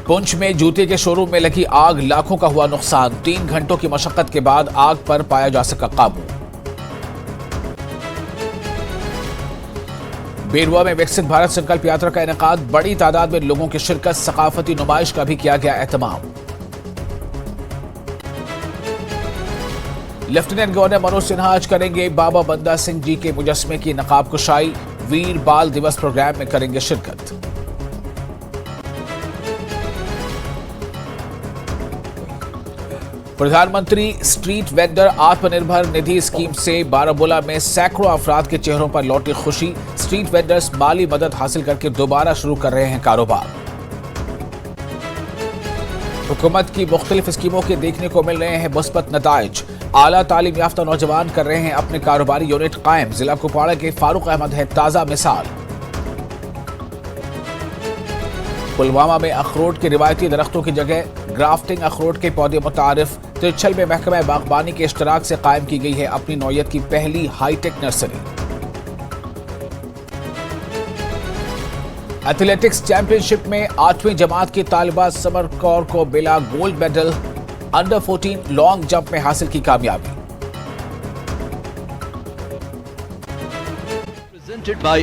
पुंछ में जूते के शोरूम में लगी आग, लाखों का हुआ नुकसान। 3 घंटों की मशक्कत के बाद आग पर पाया जा सका काबू। बेरुआ में विकसित भारत संकल्प यात्रा का इनेकाद, बड़ी तादाद में लोगों की शिरकत, सकाफती नुमाइश का भी किया गया एहतमाम। लेफ्टिनेंट गवर्नर मनोज सिन्हा आज करेंगे बाबा बंदा सिंह जी के मुजस्मे की नकाब कुशाई, वीर बाल दिवस प्रोग्राम में करेंगे शिरकत। प्रधानमंत्री street vendor Atmanirbhar Nidhi scheme से बारामूला में सैकड़ों अफराद के चेहरों पर लौटी खुशी। स्ट्रीट वेंडर्स माली मदद हासिल करके दोबारा शुरू कर रहे हैं कारोबार। हुकूमत की मुख्तलिफ स्कीमों के देखने को मिल रहे हैं मुस्बत नताइज। आला तालीम याफ्ता नौजवान कर रहे हैं अपने कारोबारी यूनिट कायम। जिला कुपवाड़ा के फारूक अहमद है ताजा मिसाल। पुलवामा में अखरोट के रिवायती दरख्तों की जगह ग्राफ्टिंग अखरोट के पौधे मुतारिफ। तिरछल में महकमा बागबानी के इश्तराक से कायम की गई है अपनी नौयत की पहली हाईटेक नर्सरी। एथलेटिक्स चैंपियनशिप में 8वीं जमात की तालिबा समर कौर को मिला gold medal. Under 14 long jump में हासिल की कामयाबी। Presented by